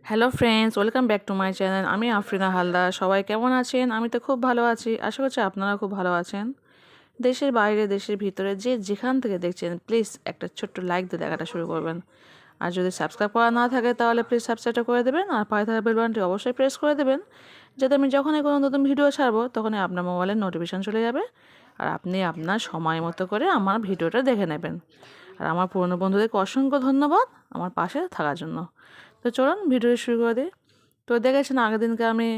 Hello friends, welcome back to my channel. আমি আফরিনা হালদার। সবাই কেমন আছেন? আমি তো খুব ভালো আছি। আশা করছি আপনারা খুব ভালো আছেন। দেশের বাইরে, দেশের ভিতরে যে যেখান থেকে দেখছেন, প্লিজ একটা ছোট্ট লাইক দিয়ে দেখাটা শুরু করবেন। আর যদি সাবস্ক্রাইব করা না থাকে তাহলে প্লিজ সাবস্ক্রাইবটা করে দেবেন, আর পাশে থাকা বেল বাটনটি অবশ্যই প্রেস করে দেবেন, যাতে আমি যখনই কোনো নতুন ভিডিও ছাড়বো তখনই আপনার মোবাইলে নোটিফিকেশান চলে যাবে আর আপনি আপনার সময় মতো করে আমার ভিডিওটা দেখে নেবেন। আর আমার পুরনো বন্ধুদেরকে অসংখ্য ধন্যবাদ আমার পাশে থাকার জন্য। তো চলুন ভিডিও শুরু করে দিই। তো দেখেছেন আগের দিনকে আমি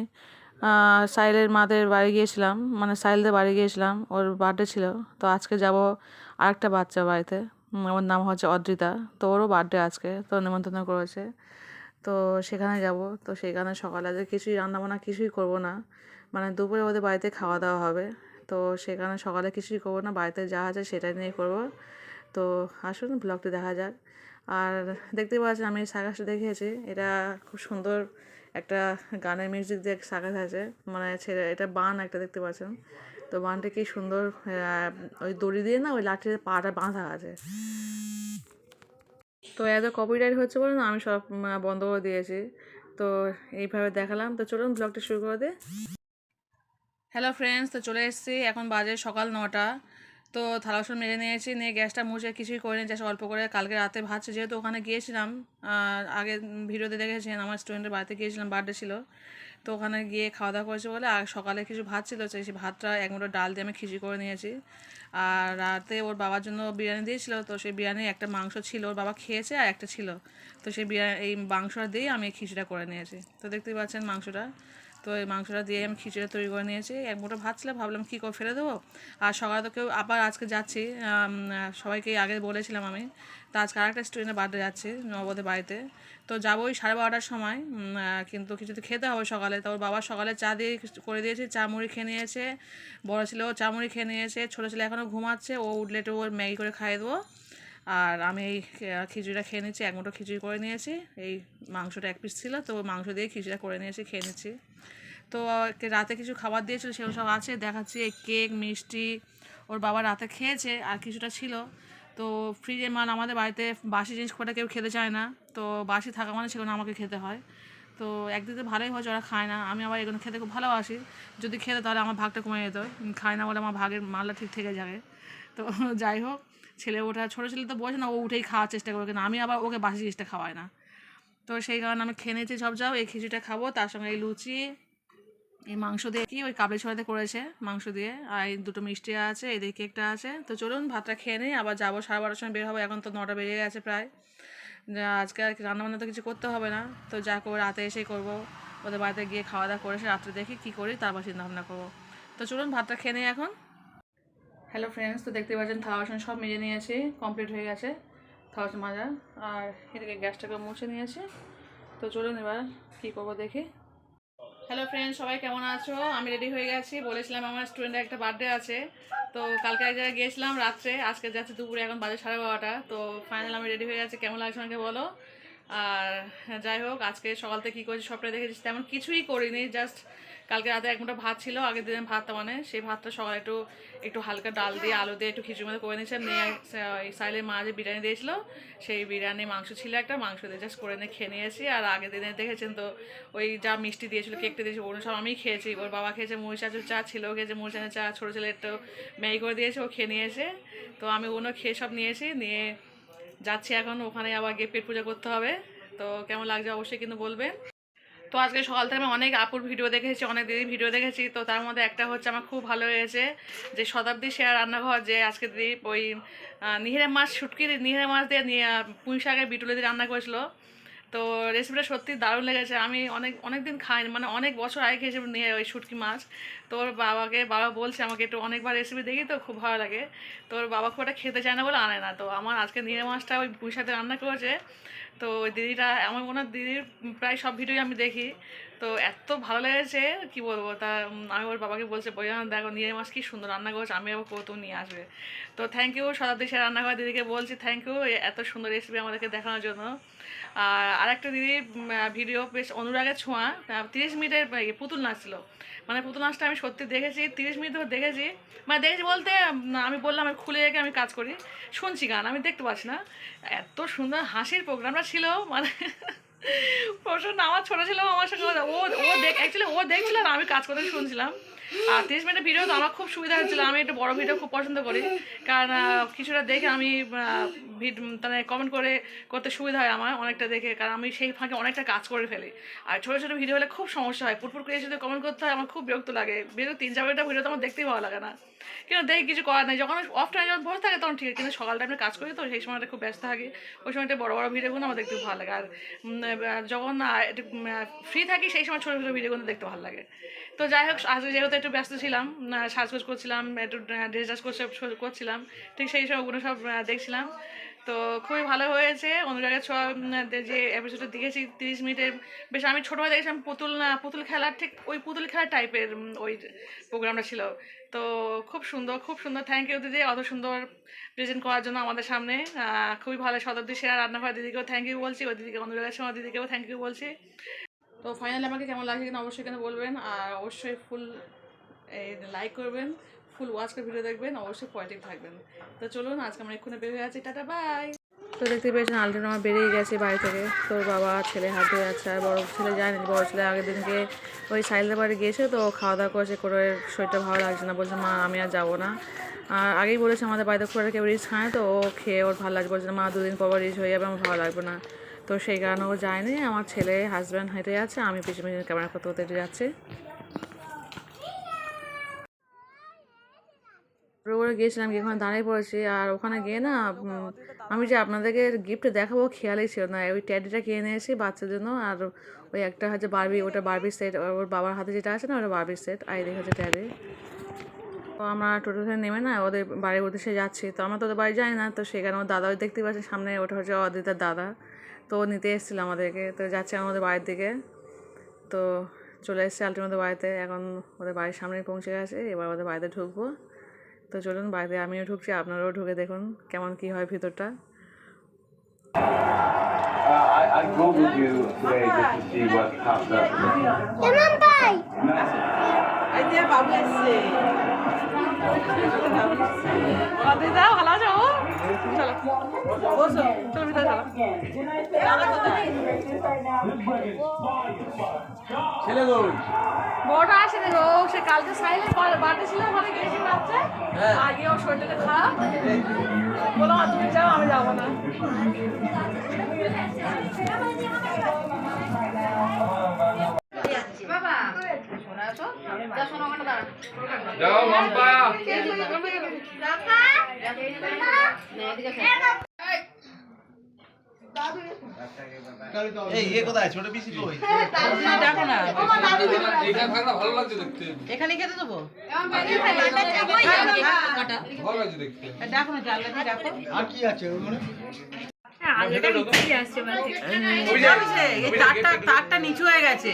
সাইলের মাদের বাড়ি গিয়েছিলাম, মানে সাইলদের বাড়ি গিয়েছিলাম, ওর বার্থডে ছিল। তো আজকে যাব আরেকটা বাচ্চা বাড়িতে, ওর নাম হচ্ছে অদ্রিতা। তো ওরও বার্থডে আজকে, তো নেমন্তন্ন করেছে। তো সেখানে যাব। তো সেখানে সকালে আজকে কিছুই রান্নাবান্না কিছুই করব না, মানে দুপুরে ওদের বাড়িতে খাওয়া দাওয়া হবে। তো সেখানে সকালে কিছুই করবো না, বাড়িতে যা আছে সেটাই নিয়ে করব। তো আসুন ব্লগটি দেখা যাক। আর দেখতে পাচ্ছেন আমি সার্কাসটা দেখিয়েছি, এটা খুব সুন্দর একটা গানের মিউজিক দিয়ে সার্কাস আছে, মানে ছেলে এটা বান একটা দেখতে পাচ্ছেন। তো বানটা কি সুন্দর, ওই দড়ি দিয়ে না ওই লাঠির পাটা বাঁধা আছে। তো এত কপিরাইট হচ্ছে বলে না আমি সব বন্ধ করে দিয়েছি। তো এইভাবে দেখালাম। তো চলুন ব্লগটা শুরু করে দে। হ্যালো ফ্রেন্ডস, তো চলে এসেছি, এখন বাজে সকাল 9টা। তো থালা বাসন মেজে নিয়েছি, নিয়ে গ্যাসটা মুছে কিছুই করিনি, জাস্ট অল্প করে কালকে রাতে ভাত ছিল, যেহেতু ওখানে গিয়েছিলাম। আগে ভিডিওতে দেখেছেন আমার স্টুডেন্টের বাড়িতে গিয়েছিলাম, বার্থডে ছিল। তো ওখানে গিয়ে খাওয়া দাওয়া করেছি বলে আর সকালে কিছু ভাত ছিল, সেই ভাতটা এক মুঠো ডাল দিয়ে আমি খিচুড়ি করে নিয়েছি। আর রাতে ওর বাবার জন্য বিরিয়ানি দিয়েছিল, তো সেই বিরিয়ানি একটা মাংস ছিল, ওর বাবা খেয়েছে আর একটা ছিল। তো সেই বিরিয়ানি এই মাংসটা দিয়েই আমি খিচুড়িটা করে নিয়েছি। তো দেখতেই পাচ্ছেন মাংসটা। তো এই মাংসটা দিয়ে আমি খিচুড়ি তৈরি করে নিয়েছি। এক মুঠো ভাত ছিল, ভাবলাম কী করে ফেলে দেবো। আর সকালে তো কেউ আবার আজকে যাচ্ছি, সবাইকে আগে বলেছিলাম আমি। তো আজকে আরেকটা স্টুডেন্টের বার্থডে যাচ্ছি নবদের বাড়িতে। তো যাবো ওই 12:30টার সময়, কিন্তু কিছু তো খেতে হবে সকালে। তো ওর বাবা সকালে চা দিয়ে করে দিয়েছে, চা মুড়ি খেয়ে নিয়েছে। বড় ছেলেও চা মুড়ি খেয়ে নিয়েছে, ছোটো ছেলে এখনও ঘুমাচ্ছে, ও উঠলে একটু ওর ম্যাগি করে খাইয়ে দেবো। আর আমি এই খিচুড়িটা খেয়ে নিচ্ছি, এক মুঠো খিচুড়ি করে নিয়েছি। এই মাংসটা এক পিস ছিল, তো ওই মাংস দিয়ে খিচুড়িটা করে নিয়েছি, খেয়ে নিচ্ছি। তো রাতে কিছু খাবার দিয়েছিল, সেগুলো সব আছে দেখাচ্ছি। এই কেক মিষ্টি ওর বাবা রাতে খেয়েছে, আর কিছুটা ছিল। তো ফ্রিজের মাল আমাদের বাড়িতে বাসি জিনিস খোটা কেউ খেতে চায় না, তো বাসি থাকা মানে সেগুলো আমাকে খেতে হয়। তো একদিকে ভালোই হয়েছে, ওরা খায় না, আমি আবার এগুলো খেতে খুব ভালোবাসি। যদি খেতে তাহলে আমার ভাগটা কমে যেত, খায় না বলে আমার ভাগের মালটা ঠিক থেকে যাবে। তো যাই হোক, ছেলে ওঠা ছোটো ছেলে তো বোঝে না, ও উঠেই খাওয়ার চেষ্টা করে, কিন্তু আমি আবার ওকে বাসি জিনিসটা খাওয়াই না। তো সেই কারণে আমি খেয়ে নিয়েছি সব, যাও এই খিচুড়িটা খাবো, তার সঙ্গে এই লুচি, এই মাংস দিয়ে কি ওই কাবলি ছোলাতে করেছে মাংস দিয়ে, আর এই দুটো মিষ্টি আছে, এদিকে কেকটা আছে। তো চলুন ভাতটা খেয়ে নিই, আবার যাবো 12:30টার সময় বের হবো, এখন তো 9টা বেজে গেছে প্রায়। আজকে আর রান্নাবান্না তো কিছু করতে হবে না, তো যা করবো রাতে এসেই করবো। ওদের বাড়িতে গিয়ে খাওয়া দাওয়া করে এসে রাত্রে দেখি কী করি, তারপর চিন্তা ভাবনা করবো। তো চলুন ভাতটা খেয়ে নিই এখন। হ্যালো ফ্রেন্ডস, তো দেখতে পাচ্ছেন থালা বাসন সব মেজে নিয়েছি, কমপ্লিট হয়ে গেছে থালা বাসন মাজা। আর এদিকে গ্যাসটাকে মুছে নিয়েছি। তো চলুন এবার কী করবো দেখি। হ্যালো ফ্রেন্ড, সবাই কেমন আছো? আমি রেডি হয়ে গেছি, বলেছিলাম আমার স্টুডেন্টের একটা বার্থডে আছে। তো কালকে এক জায়গায় গিয়েছিলাম রাত্রে, আজকে যাচ্ছি দুপুরে, এখন বাজে 12:30। তো ফাইনাল আমি রেডি হয়ে গেছি, কেমন লাগছে আমাকে বলো। আর যাই হোক, আজকে সকাল থেকে কী করেছি সবটাই দেখেছি, তেমন কিছুই করিনি, জাস্ট কালকে রাতে এক মুঠো ভাত ছিল, আগের দিনের ভাতটা, মানে সেই ভাতটা সকালে একটু একটু হালকা ডাল দিয়ে আলু দিয়ে একটু খিচুড়ি মতো করে নিয়েছিলাম, নিয়ে সাইলের মা যে বিরিয়ানি দিয়েছিল, সেই বিরিয়ানি মাংস ছিল একটা, মাংস দিয়ে জাস্ট করে নিয়ে খেয়ে নিয়েছি। আর আগের দিনে দেখেছেন তো ওই যা মিষ্টি দিয়েছিল, কেকটা দিয়েছিল, ওগুলো সব আমিই খেয়েছি। ওর বাবা খেয়েছে মুড়ি চাচুর চা ছিল, খেয়েছে মুড়ি চাচুর চা, ছোটো ছেলে একটু ম্যাগি করে দিয়েছে, ও খেয়ে নিয়েছে। তো আমি ওগুলো খেয়ে সব নিয়েছি, নিয়ে যাচ্ছি এখন, ওখানে আবার গিয়ে পেট পূজা করতে হবে। তো কেমন লাগছে অবশ্যই কিন্তু বলবেন। তো আজকে সকাল থেকে আমি অনেক আপুর ভিডিও দেখেছি, অনেক দিদির ভিডিও দেখেছি। তো তার মধ্যে একটা হচ্ছে আমার খুব ভালো হয়েছে, যে শতাব্দী শেয়ার রান্নাঘর, যে আজকে দিদি ওই নিহেরে মাছ, শুটকি নিহেরে মাছ দিয়ে পুঁই শাকের বিটুলে দিয়ে রান্না করেছিল। তো রেসিপিটা সত্যি দারুণ লেগেছে। আমি অনেক অনেক দিন খাইনি, মানে অনেক বছর আগে খেয়েছি নিয়ে ওই শুটকি মাছ। তো ওর বাবা বলছে আমাকে, একটু অনেকবার রেসিপি দেখি তো খুব ভালো লাগে। তো ওর বাবা খুব একটা খেতে চায় না বলে আনে না। তো আমার আজকে নিয়ে মাছটা ওই পুঁই শাকে রান্না করেছে। তো ওই দিদিটা, আমার মনে হয় দিদির প্রায় সব ভিডিওই আমি দেখি। তো এত ভালো লেগেছে কি বলবো। তা আমি ওর বাবাকে বলছে, বইয়া দেখো নিয়ে মাছ কি সুন্দর রান্না করেছে, আমি আবার কত নিয়ে আসবে। তো থ্যাংক ইউ শতাব্দী সে রান্না করে দিদিকে বলছি থ্যাংক ইউ, এত সুন্দর রেসিপি আমাদেরকে দেখানোর জন্য। আর আরেকটা দিদি ভিডিও বেশ অনুরাগের ছোঁয়া, 30 মিনিটের পুতুল নাচ ছিল। মানে পুতুল নাচটা আমি সত্যি দেখেছি, 30 মিনিট ধরে দেখেছি। মানে দেখেছি বলতে আমি বললাম আমি খুলে রেখে আমি কাজ করি, শুনছি গান, আমি দেখতে পাচ্ছি না। এত সুন্দর হাসির প্রোগ্রামটা ছিল, মানে প্রচন্ড আমার ছোট ছিলাম আমার সঙ্গে ও দেখছিল আর আমি কাজ করতে শুনছিলাম। আর 30 মিনিটের ভিডিও তো আমার খুব সুবিধা হচ্ছিল। আমি একটু বড় ভিডিও খুব পছন্দ করি, কারণ কিছুটা দেখে আমি মানে কমেন্ট করতে সুবিধা হয় আমার অনেকটা দেখে, কারণ আমি সেই ফাঁকে অনেকটা কাজ করে ফেলি। আর ছোটো ছোটো ভিডিও হলে খুব সমস্যা হয়, পুটপুট করে যদি কমেন্ট করতে হয় আমার খুব বিরক্ত লাগে। ভিডিও 3-4 মিনিটের ভিডিও তো আমার দেখতেই ভালো লাগে না, কিন্তু দেখি কিছু করার নেই। যখন অফ টাইম যখন বসে থাকে তখন ঠিক আছে, কিন্তু সকাল টাইমে কাজ করি তো সেই সময়টা খুব ব্যস্ত থাকি, ওই সময়টা বড় বড় ভিডিওগুলো আমার দেখতে ভালো লাগে। আর যখন একটু ফ্রি থাকি সেই সময় ছোটো ছোটো ভিডিওগুলো দেখতে ভালো লাগে। তো যাই হোক, আজকে যেহেতু একটু ব্যস্ত ছিলাম, সাজগোজ করছিলাম, একটু ড্রেস করছিলাম, ঠিক সেই সবগুলো সব দেখছিলাম। তো খুবই ভালো হয়েছে। অনুরাগের ছোঁয়া যে এপিসোডটা দেখেছি 30 মিনিটের, বেশ আমি ছোটোবেলা দেখেছিলাম পুতুল খেলার, ঠিক ওই পুতুল খেলার টাইপের ওই প্রোগ্রামটা ছিল। তো খুব সুন্দর থ্যাংক ইউ দিদি, অত সুন্দর প্রেজেন্ট করার জন্য আমাদের সামনে। খুবই ভালো, শতাব্দী সেরা রান্নাঘর দিদিকেও থ্যাংক ইউ বলছি, ওই দিদিকে অনুরাগের ছোঁয়া দিদিকেও থ্যাংক ইউ বলছি। তো ফাইনালি আমাকে কেমন লাগছে কিনা অবশ্যই কেন বলবেন, আর অবশ্যই ফুল লাইক করবেন, ফুল ওয়াচ করে ভিডিও দেখবেন, অবশ্যই পজিটিভ থাকবেন। তো চলুন, আজকে আমরা এক্ষুনি বের হয়ে আছি, টাটা বাই। তো দেখতে পেয়েছেন আলট্রান আমার বেরিয়ে গেছে বাড়ি থেকে। তোর বাবা ছেলে হাত ধরে যাচ্ছে, আর বড় ছেলে যায়নি। বড় ছেলে আগের দিনকে ওই সাইলদের বাড়ি গিয়েছে, তো খাওয়া দাওয়া করেছে, করে শরীরটা ভালো লাগছে না, বলছে মা আমি আর যাবো না। আর আগেই বলেছে আমাদের বাড়িতে খুব একটা কেউ রিচ খায়, তো ও খেয়ে ওর ভালো লাগছে, বলছে মা 2 দিন পর রিচ হয়ে যাবে, আমার ভালো লাগবে না। তো সেই কারণে ও যায়নি। আমার ছেলে হাজব্যান্ড হেঁটে যাচ্ছে, আমি পিছনে ক্যামেরা করতে করতে হেঁটে যাচ্ছি। ওরা গিয়েছিলাম, গিয়ে ওখানে দাঁড়িয়ে পড়েছি, আর ওখানে গিয়ে না আমি যে আপনাদেরকে গিফট দেখাবো খেয়ালই ছিল না। ওই ট্যাডিটা কিনে নিয়েছি বাচ্চার জন্য, আর ওই একটা হচ্ছে বারবি, ওটা বারবি সেট, ওর বাবার হাতে যেটা আছে না ওটা বারবি সেট, আর এই দেখেছে ট্যাডি। তো আমরা টোটো থেকে নেমে না ওদের বাড়ির উদ্দেশ্যে যাচ্ছি। তো আমরা তো ওদের বাড়ি যাই না, তো সেখানে ওর দাদাও দেখতে পাচ্ছি সামনে, ওটা হচ্ছে অদিতার দাদা। তো ও নিতে এসেছিলো আমাদেরকে। তো যাচ্ছি আমাদের বাড়ির দিকে। তো চলে এসেছি আলটিমেট বাড়িতে, এখন ওদের বাড়ির সামনে পৌঁছে গেছে, এবার ওদের বাড়িতে ঢুকবো। তো চলুন বাড়িতে আমিও ঢুকছি, আপনারাও ঢুকে দেখুন কেমন কি হয় ভিতরটা। I go with you today just to see what pops up. Come on, idea বাবু এসছে। দিদা ভালো আছো? চলো বসো, চলো ভিতরে চলো। ছেলে গো, বড়টা আসে দেখো, সে কালকে সাইলে বাড়িতে ছিল, ওখানে গিয়েছি বাচ্চা, আগে ওর শরীরটাকে খারাপ, বলো তুমি যাও আমি যাবো না। যাও মাম্পা। এই এ কোথায় ছোট পিসি কই? দেখো না এইটা থাকলে ভালো লাগছে দেখতে। এখানে খেতে দেবো, ভালো লাগছে দেখতে। দেখো না জানলা দিয়ে দেখো। আর কি আছে ওখানে? তারটা নিচু হয়ে গেছে।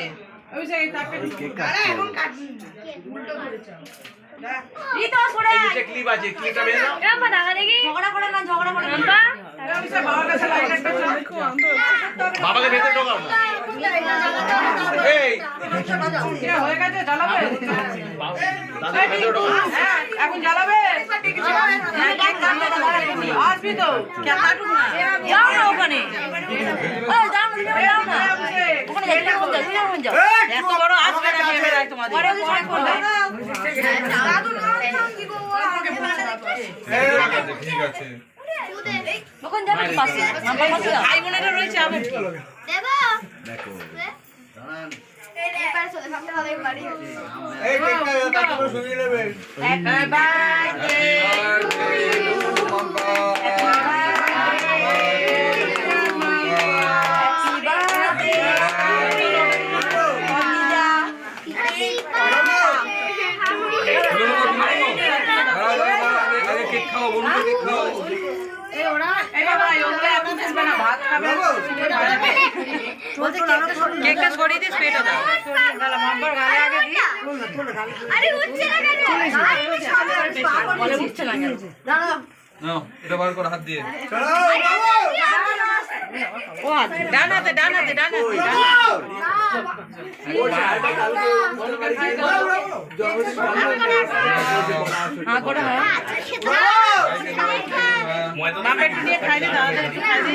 ক্লিপ আছে, ক্লিপটা বের নাও। বাবাকে ভেতরে ঢোকাও না। এই হয়ে গেছে, জ্বালাবে ভেতরে ঢোকাও। এখন জ্বালাবে আসবি তো যাও না ওখানে, এত বড় আসবে না তোমাদের ঠিক আছে। ওখানে যাবে পাশে ভাই বোনেরা রয়েছে আবার কি দেবো দেখো এইবার চলে সামনে হলে বাড়ি এই কেকটা কাটতে শুনিয়ে নেবে। হ্যাপি বার্থডে কেক খাও বন্ধু, কেক খাও। কেকটা সরিয়ে দিস, পেটে দাও। বলে উঠছে না কেন? নাও এটা বার কর হাত দিয়ে। ও ডান হাতে হ্যাঁ করে হ্যাঁ বাবা একটু দিয়ে খাই দে, দাদা একটু খাই দে,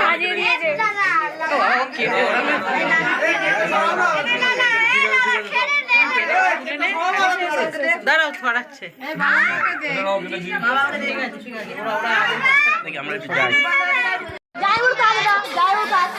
সাজিয়ে দিয়েছে দাঁড়াও ছড়াচ্ছে আমরা একটু যাই যাই ওর কাজ যাই ওর কাজ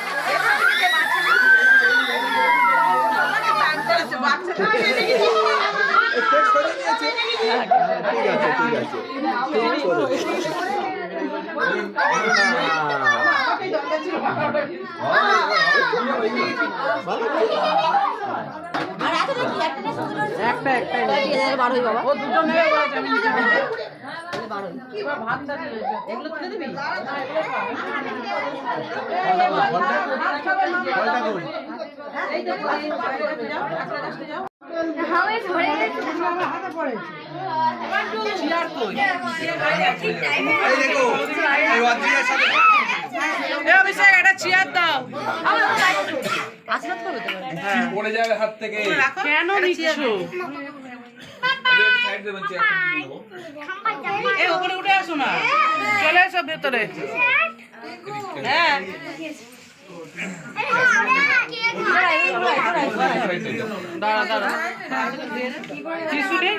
একটা চেয়ার দাও পড়ে যাবে হাত থেকে কেন নিচ্ছ ওপরে উঠে আসো না চলে এসো ভেতরে হ্যাঁ দাঁড়া দাঁড়া টিস্যু নেই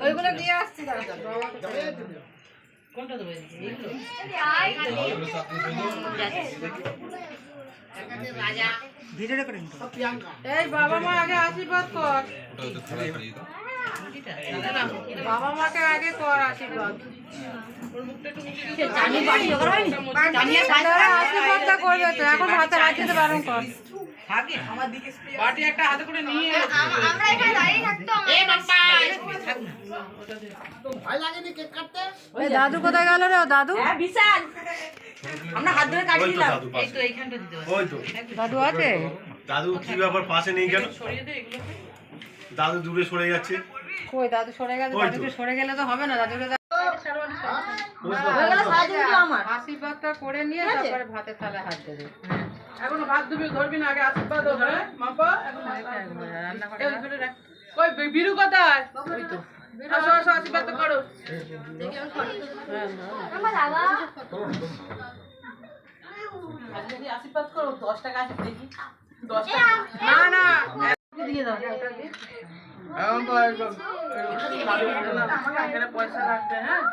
ওইগুলো দিয়ে আসছি কোনটা দেবো এই বাবা মা আগে আশীর্বাদ কর বাবা মাকে আগে কর আশীর্বাদ আশীর্বাদটা করবে তো এখন হাতে রাখতে বারণ কর বাটি একটা হাতে করে নিয়ে আমরা এখানে দাঁড়িয়ে থাকতো দাদু কোথায় গেল রে ও দাদু বিশাল আমরা হাত ধরে কাটিয়ে দিলাম এই তো এইখানটা দিতে হবে ওই তো দাদু আছে দাদু কি ব্যাপার পাশে নেই কেন সরিয়ে দে এগুলো দাদু দূরে সরে যাচ্ছে কই দাদু সরে গেছে ওই তো। দাদুকে সরে গেলে তো হবে না দাদুকে আমার আশীর্বাদটা করে নিয়ে তারপরে ভাতের থালা হাত দেবে এখন ভাত দিবি ধরবি না আগে আশীর্বাদ হবে মাপা এখন রান্না করে রাখ কই বিরু কোথায় ওই তো আসো আসো আশীর্বাদ তো করো আমার বাবা যদি আশীর্বাদ করো 10 টাকা আছে দেখি 10 টাকা না না দিয়ে দাও এখন তো একদম এখানে পয়সা রাখবে হ্যাঁ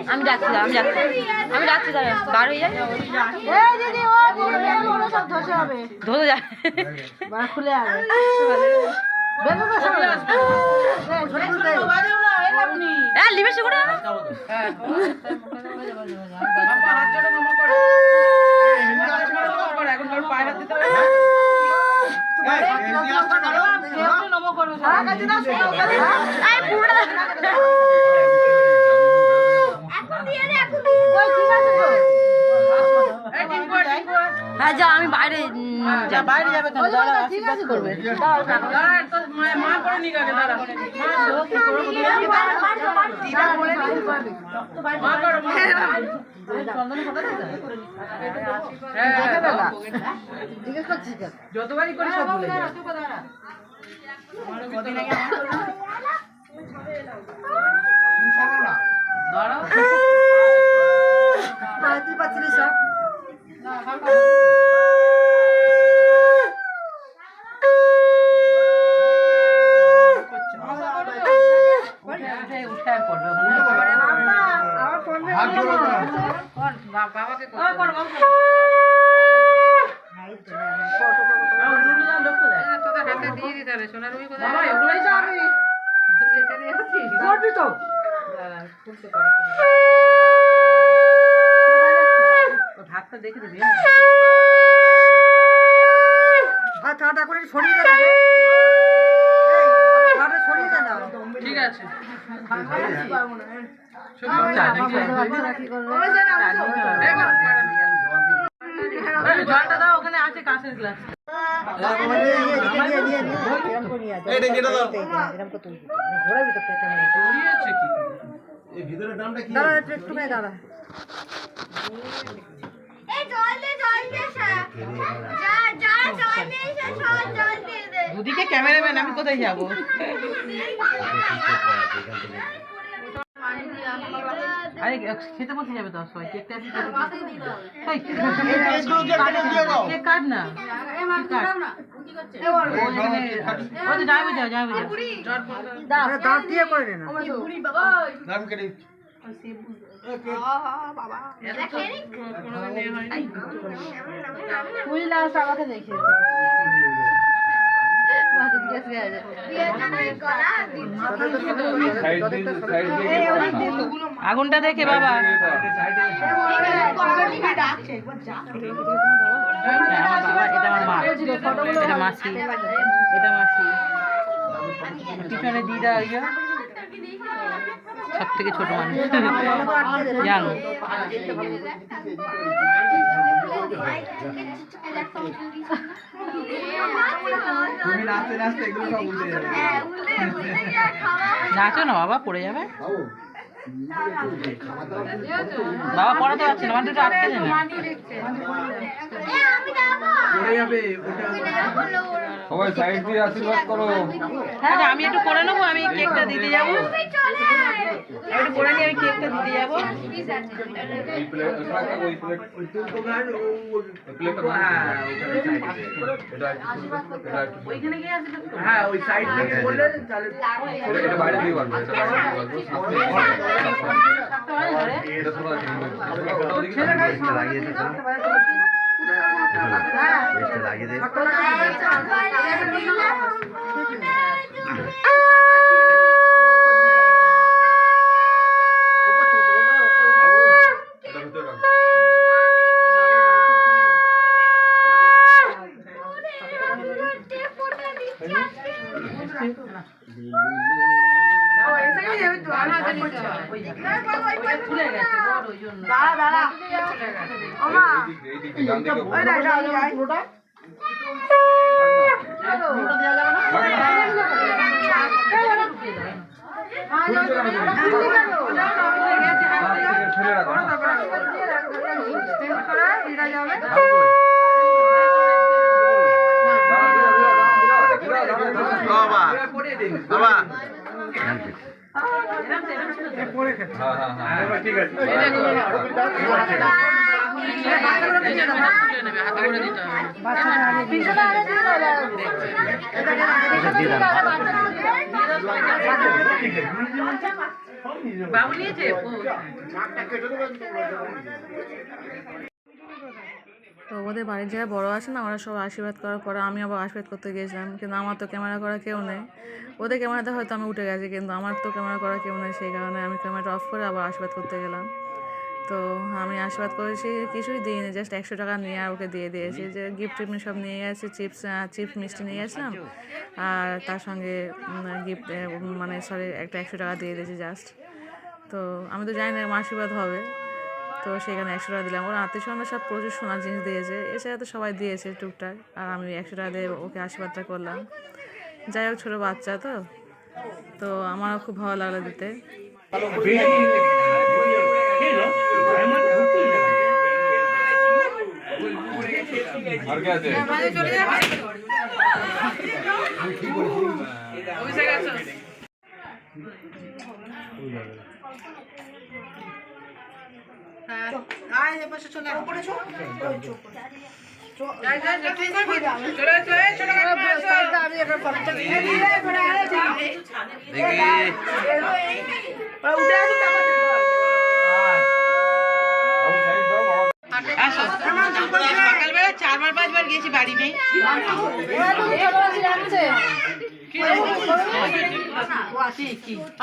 আমি যাচ্ছি বার হয়ে যাই ধরে যায় খুলে যাবে লিমের করে এখন পায়ে হাত দিতে হবে হ্যাঁ যা আমি বাইরে বাইরে যাবে আশীর্বাদ করবে মা করে নিক আগে দাঁড়া মা করো যতবারই করি সব ভুলে যাই বাবাকে তোদের হাতে দিয়ে দিতে হবে সোনার রুই কোথায় এগুলোই তো আমি করবি তো খুলতে পারি ভাতটা দেখে দিবি ভাত ঠাটা করে সরিয়ে দে ঠিক আছে জলটা দাও, ওখানে আছে কাঁচের গ্লাস। এই জল দে যা যা জল দে সব জল দিয়ে দে। দুদিকে ক্যামেরাম্যান, আমি কোথায় যাবো? আরে খেতে বসে যাবে তো সবাই, কেকটা আছে কেক কাট না, আমাকে দেখিয়েছে আগুনটা দেখে বাবা। এটা আমার মা, এটা মাসি, এটা মাসি, পিছনে দিদা, সব থেকে ছোট মানুষ জানো। নাচো না বাবা, পড়ে যাবে বাবা, পড়াতে পারছে না, মাটিটা আটকে যায় না। সবাই সাইড দিয়ে আশীর্বাদ করো। আচ্ছা আমি একটু করে নেবো, আমি কেকটা দিতে যাবো, একটু করে নিয়ে আমি কেকটা দিতে যাবো। ওইখানে গিয়ে আসবে, হ্যাঁ ওই সাইড থেকে বললে তাহলে এটা বাইরে দিয়ে বাড়বে, এটা বাইরে দিয়ে বাড়বে। এটা থোড়া লাগিয়ে দে। ঠিক আছে। বাবু নিয়েছে। তো ওদের বাড়ির যারা বড় আছে না, ওরা সব আশীর্বাদ করার পরে আমি আবার আশীর্বাদ করতে গিয়েছিলাম, কিন্তু আমার তো ক্যামেরা করা কেউ নেই। ওদের ক্যামেরাতে হয়তো আমি উঠে গেছি, কিন্তু আমার তো ক্যামেরা করা কেউ নেই, সেই কারণে আমি ক্যামেরাটা অফ করে আবার আশীর্বাদ করতে গেলাম। তো আমি আশীর্বাদ করেছি, কিছুই দিইনি, জাস্ট 100 টাকা নিয়ে আর ওকে দিয়ে দিয়েছি, যে গিফট টিফিন সব নিয়ে গেছে, চিপস মিষ্টি নিয়ে গেছিলাম, আর তার সঙ্গে গিফট মানে সরি একটা 100 টাকা দিয়ে দিয়েছি জাস্ট। তো আমি তো জানি না আশীর্বাদ হবে, তো সেখানে 100 টাকা দিলাম। ওর আত্মীয়স্বজনরা সব প্রচুর সোনার জিনিস দিয়েছে, এছাড়া তো সবাই দিয়েছে টুকটাক, আর আমি 100 টাকা দিয়ে ওকে আশীর্বাদটা করলাম। যাই হোক, ছোটো বাচ্চা তো আমারও খুব ভালো লাগলো দিতে। আর কে আছে? সকালবেলা 4-5 বার গেছি, বাড়ি নেই।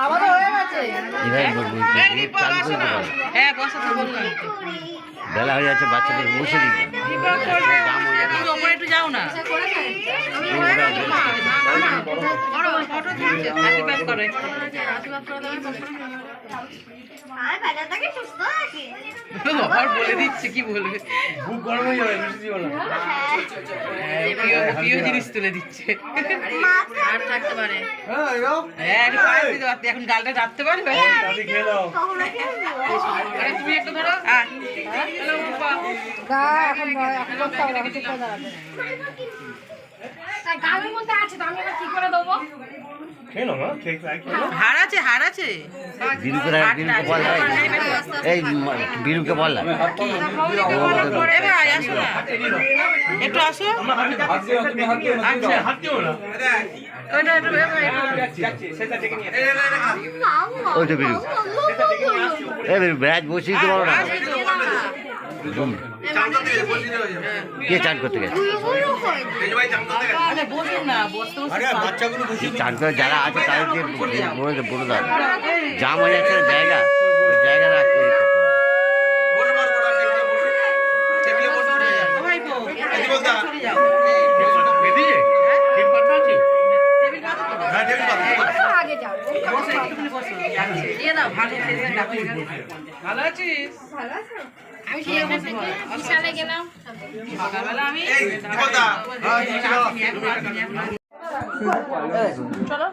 আমাদের হয়ে গেছে। হ্যাঁ বসা তো বললাম বেলা হয়ে যাচ্ছে, বাচ্চাদের বসে দিন। তুমি ওপরে একটু যাও না আশীর্বাদ করে আর বাজারটাকে সুস্থ রাখি আবার বলে দিচ্ছে কি বলবে খুব গরম হয়ে যাবে, বেশি দিও না। প্রিয় জিনিস তুলে দিচ্ছে আর থাকতে পারে। হ্যাঁ একটু পায়েস দিতে পারতে, এখন গালটা রাখতে পারবে দাদি খেয়ে নাও। আরে তুমি একটু ধরো হ্যালো রূপা গালের মধ্যে আছে তো আমি এবার কি করে দেবো খেয়ে নাও, মা। খেয়ে খেয়ে নাও। হার আছে বিরুকে বল, এই বিরুকে বল না। এ ভাই আসো না একটু আসো আচ্ছা হাত দিও না। ওইটা একটু ওই তো বিরু, এই বিরু ব্যাচ বসিয়ে তো বলো না। কে চান করতে গেছে? আরে বসুন না বসতে চান করে যারা আছে তাদেরকে বলে দাও, জাম হয়ে যাচ্ছে না জায়গা, ওই জায়গা রাখতে দিতে হবে। ভালো আছিস আমি সেই বিশালে গেলাম সকালবেলা আমি চলো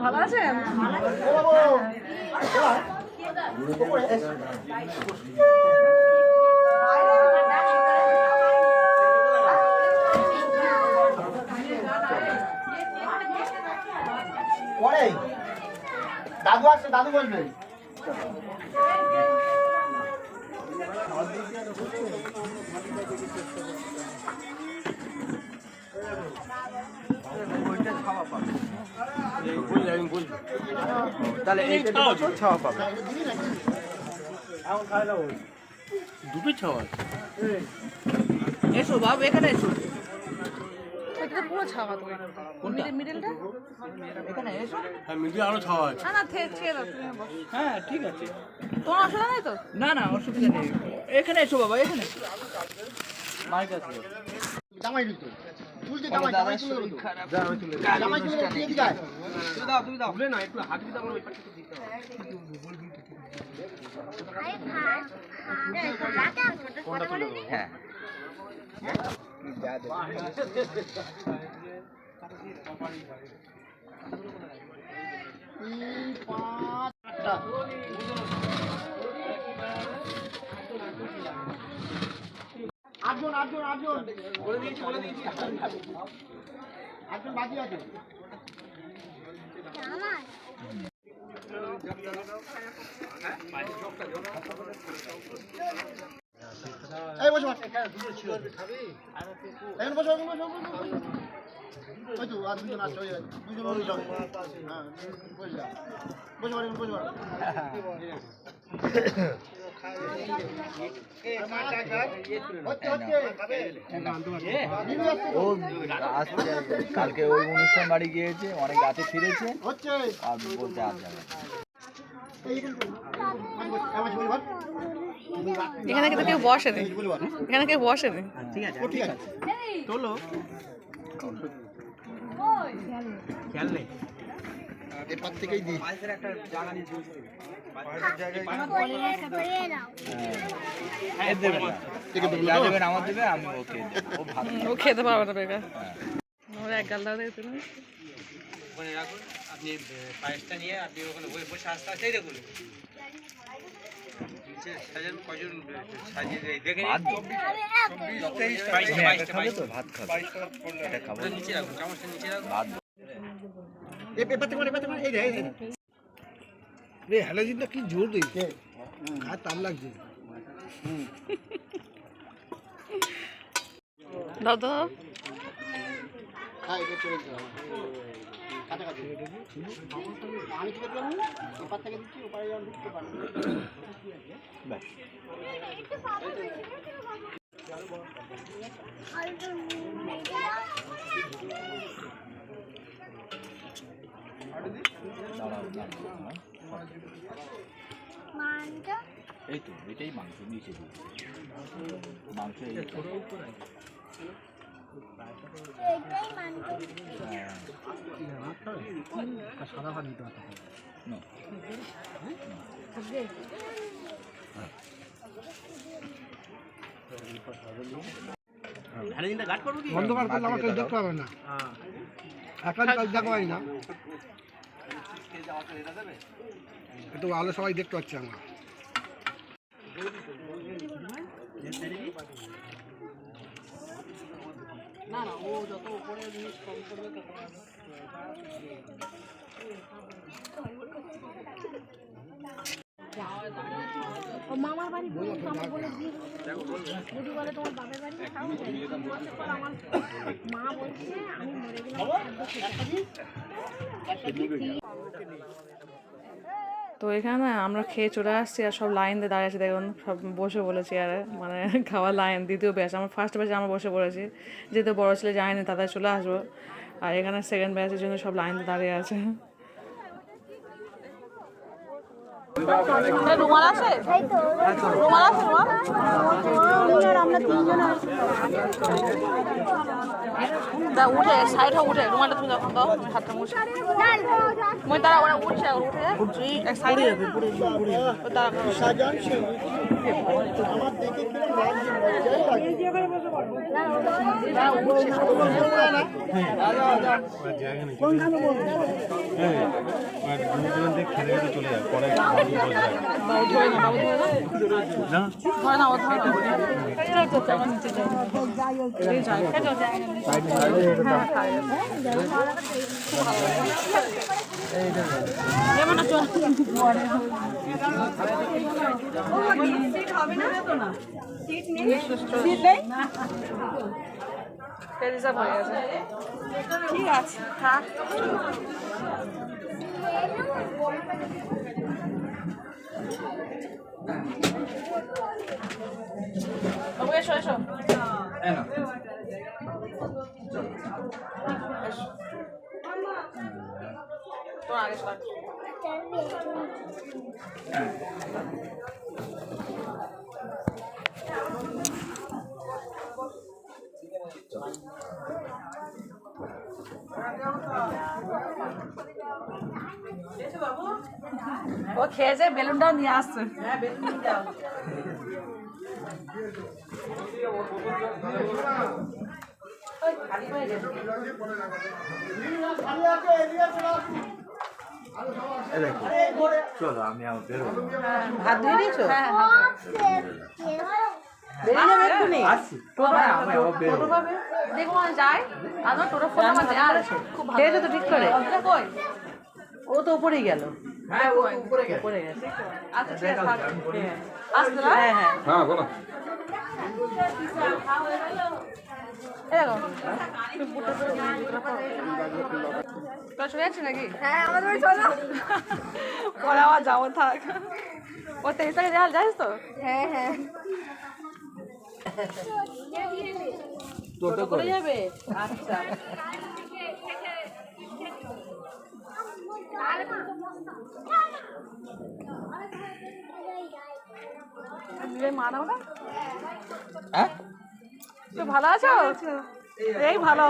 ভালো আছেন দাদু আসছে, দাদু বলবে। তাহলে এই ছাওয়া পাবে। এখন খাই দাও, দুটো ছাওয়া আছে। এসো বাবু এখানে এসো এটা পুরো ছাওয়া তো মিডলটা এখানে এসো হ্যাঁ, মিডিয়া আরো ছাওয়া আছে। না না ছেড়ে দাও তুমি বসো হ্যাঁ, ঠিক আছে। তোমার অসুবিধা নেই তো না না অসুবিধা নেই, এখানে এসো বাবা, এখানে মাইক আছে। জামাই দিতো তুলতে, জামাই জামাই তুলে দেবো তো। জামাই তুলে দেবো, দিয়ে দিগায়। তুমি দাও না একটু হাত দিতে আমার ওই পাশে দিতে হবে। হ্যাঁ আটজন বলে দিয়েছি আটজন বাকি আছে। এই বসো এখন বসো ওই তো আর দুজন আছে, দুজন ওই সঙ্গে। হ্যাঁ বসে ও আসছে, কালকে ওই অনুষ্ঠান বাড়ি গিয়েছে, অনেক রাতে ফিরেছে হচ্ছে আর বলতে আর যাবে না। এখানে কিন্তু কেউ বসে নেই, এখানে কেউ বসে নেই। ঠিক আছে তোলো খেয়াল নেই। এপার থেকেই দিই। দেবে না, যা দেবেন আমার দেবে, আমি ওকে দেবো। ও ভাত ও খেতে পারবে না বেকার ওর এক গাল দাও দেখতে ওখানে রাখুন, আপনি পায়েসটা নিয়ে আপনি ওখানে বসে আস্তে আস্তে দেখুন সাজান কজন সাজিয়ে দেখে ভাত দেবো। 22টা খাবে তো ভাত খাবে, এটা খাবো না। নিচে রাখুন, চামচটা নিচে রাখুন। ভাত দেবো। এপার থেকে এই রে রে হ্যালোজিনটা কি জোর দিচ্ছে, আর তার লাগছে। দাও দাও হ্যাঁ এটা চলে যাবে। এই তো এটাই মাংস নিচে মাংস সাদা ভাত নিতে হবে অন্ধকার করলে আমার কেউ দেখতে পাবে না একাধিক কাজ দেখা পাই না একটু আলো সবাই দেখতে পাচ্ছি আমরা না না ও যত উপরে জিনিস কম করবে তত মামার বাড়ি বলে দিয়ে যদি বলে তোমার বাপের বাড়ি খাও আমার মা বলছে আমি মরে গেলাম। তো এখানে না আমরা খেয়ে চলে আসছি আর সব লাইন দিয়ে দাঁড়িয়ে আছে দেখুন সব বসে বলেছি আর মানে খাওয়ার লাইন দ্বিতীয় ব্যাচ আমার ফার্স্ট ব্যাচে আমরা বসে পড়েছি যেহেতু বড়ো ছেলে যায়নি তাদের চলে আসবো আর এখানে সেকেন্ড ব্যাচের জন্য সব লাইন দিয়ে দাঁড়িয়ে আছে রুমাল আছে রুমাল আছে আমরা তিনজন উঠে সাইডে উঠে রুমালটা তুমি যখন দাও হাতটা মুছে মই তারা ওরা উঠছে উঠে এক সাইডে তারা আমার দেখে খেলে চলে যায় পরে ঠিক আছে হ্যাঁ এসো এসো তোর আগে সর ও খেয়েছে বেলুনটাও নিয়ে আসছে হ্যাঁ বেলুন নিয়ে যাও খালি হয়ে গেছে চলো আমি আমার বেরোবো হাত ধুয়ে দিয়েছো হ্যাঁ দেখো যাই আমার টোটো ফোন আমার দেওয়ার খুব ভালো তো ঠিক করে কই ও তো উপরেই গেল হ্যাঁ ও উপরে গেছে আচ্ছা ঠিক আছে আসতে না হ্যাঁ হ্যাঁ হ্যাঁ বলো চলে যাচ্ছে নাকি হ্যাঁ আমাদের বাড়ি চলো পরে আবার যাবো থাক ও 23 তারিখে যাস তো হ্যাঁ হ্যাঁ টোটো করে যাবে আচ্ছা মানাও না হ্যাঁ তো ভালো আছো এই ভালো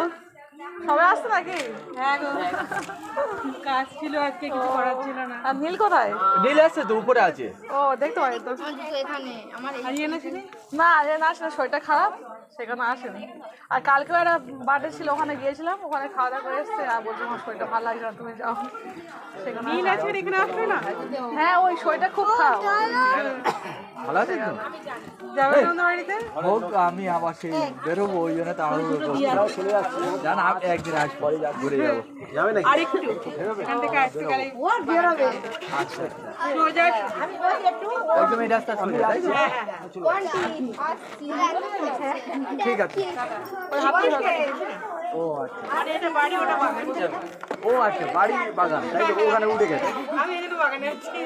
সবাই আসছে নাকি হ্যাঁ কাজ ছিল আজকে কিছু করার ছিল না আর নীল কোথায় নীল আছে তো উপরে আছে ও দেখতে পাই তো এখানে আমার না আজ না আসলে শরীরটা খারাপ সেখানে আসেনি আর কালকেও একটা বার্থডে ছিল ওখানে গিয়েছিলাম ওখানে খাওয়া দাওয়া করে এসছে আর বলছে আমার শরীরটা ভালো লাগছে না তুমি যাও সেখানে নীল আছে এখানে আসবে না হ্যাঁ ওই শরীরটা খুব খারাপ ভালো আছে তো যাবে তোমাদের বাড়িতে হোক আমি আবার সেই বেরোবো ওই জন্য তাড়াহুড়ো করছি জান একদিন আজ পরে ঘুরে যাবো যাবে নাকি? আর একটু এখান থেকে আসতে গেলে ও বেরোবে সোজা একদম এই রাস্তা চলে যায়, তাই তো? ঠিক আছে। ও আচ্ছা, আর এটা বাড়ি ওটা বাগান ও আচ্ছা, বাড়ি বাগান, তাই তো? ওখানে উঠে গেছে। আমি এদিকে বাগানে আছি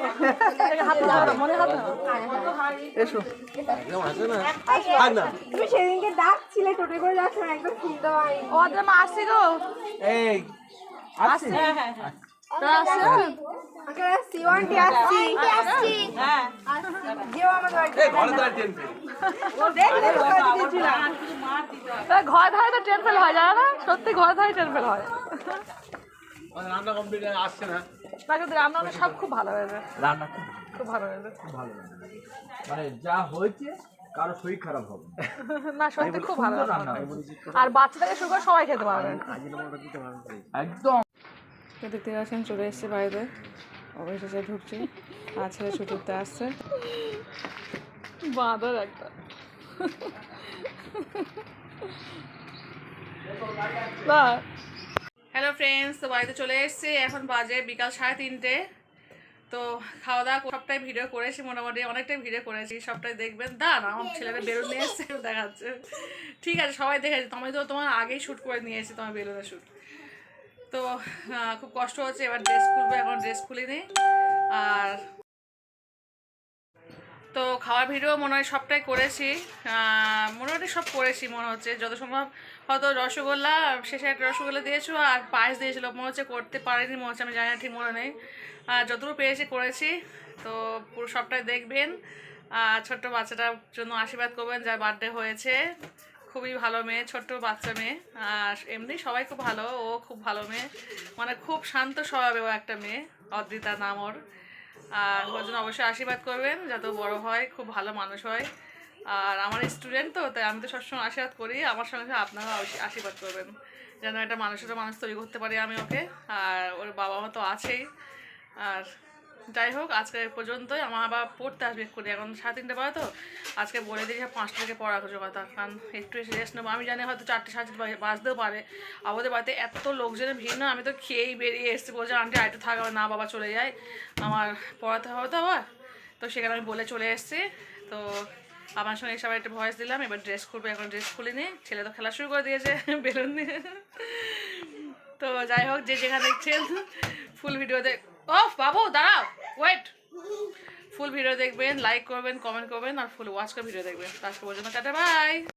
হাত না মনে হাত না এসো। তুমি সেদিনকে ডাকছিলে টোটো করে যাচ্ছ একদম শুনতে পাইনি ও আদা মা আসছি গো এই আসছে? আচ্ছা সিওয়ানটি আসছি হ্যাঁ যেও আমাদের বাড়িতে ঘর ধারে তো ট্রেন ফেল হয় জানো না সত্যি ঘর ধারে ট্রেন ফেল হয় রান্না কমপ্লিট আসছে না। তাকে রান্না সব খুব ভালো হয়েছে রান্না খুব ভালো হয়েছে ভালো, মানে যা হয়েছে কারো শরীর খারাপ হবে না। না সত্যি খুব ভালো সুন্দর রান্না হয়েছে। আর বাচ্চা থেকে শুরু করে সবাই খেতে পারবে একদম। দেখতে পাচ্ছেন চলে এসছে বাড়িতে অবশেষে ঢুকছি আর ছেলে ছুটিতে আসছে বাঁদর একটা হ্যালো ফ্রেন্ডস, তো বাড়িতে চলে এসেছি। এখন বাজে বিকাল 3:30। তো খাওয়া দাওয়া সবটাই ভিডিও করেছি, মোটামুটি অনেকটাই ভিডিও করেছি, সবটাই দেখবেন। দাঁড়া আমার ছেলেটা বেলুন নিয়ে এসছে দেখাচ্ছে। ঠিক আছে সবাই দেখেছি, আমি তো তোমার আগেই শ্যুট করে নিয়ে এসেছি তোমার বেলুনের শ্যুট। তো খুব কষ্ট হচ্ছে, এবার ড্রেস খুলবো, এখন ড্রেস খুলিনি। আর তো খাওয়ার ভিডিও মনে হয় সবটাই করেছি, মোটামুটি সব করেছি মনে হচ্ছে যত সম্ভব। হয়তো রসগোল্লা শেষে একটা রসগোল্লা দিয়েছো আর পায়েস দিয়েছিলো মনে হচ্ছে, করতে পারিনি মনে হচ্ছে, আমি জানি না, ঠিক মনে নেই। আর যতটুকু পেরেছি করেছি। তো পুরো সবটাই দেখবেন। ছোট্ট বাচ্চাটার জন্য আশীর্বাদ করবেন, যার বার্থডে হয়েছে। খুবই ভালো মেয়ে, ছোট্ট বাচ্চা মেয়ে। আর এমনি সবাই খুব ভালো, ও খুব ভালো মেয়ে, মানে খুব শান্ত স্বভাবেও একটা মেয়ে, অদ্রিতা নাম ওর। আর ওর জন্য অবশ্যই আশীর্বাদ করবেন যাতে বড় হয়, খুব ভালো মানুষ হয়। আর আমার স্টুডেন্ট তো, তাই আমি তো সবসময় আশীর্বাদ করি, আমার সঙ্গে সঙ্গে আপনারাও আশীর্বাদ করবেন যেন একটা মানুষ তৈরি করতে পারি আমি ওকে। আর ওর বাবা মা তো আছেই। আর যাই হোক, আজকে পর্যন্তই। আমার আবার পড়তে আসবে এক্ষুনি, এখন 3:30 বাজে, তো আজকে বলে দিই 5টা থেকে পড়া কথা, কারণ একটু এসে রেস্ট নেবো। আমি জানি হয়তো 4টে 4:30 বাজতেও পারে। আমাদের বাড়িতে এত লোকজনের ভিড় না, আমি তো খেয়েই বেরিয়ে এসেছি, বলছে আন্টি আরেকটু থাকবে না বাবা চলে যায়, আমার পড়াতে হবে তো আবার। তো সেখানে আমি বলে চলে এসেছি। তো আমার সঙ্গে সবাই একটা ভয়েস দিলাম, এবার ড্রেস খুলবে, এখন ড্রেস খুলিনি। ছেলে তো খেলা শুরু করে দিয়েছে বেলুন নিয়ে। তো যাই হোক, যে যেখানে দেখছেন ফুল ভিডিও বাবু দাঁড়াও, ওয়েট। ফুল ভিডিও দেখবেন, লাইক করবেন, কমেন্ট করবেন আর ফুল ওয়াচ করে ভিডিও দেখবেন। আজকে পর্যন্ত টাটা, বাই।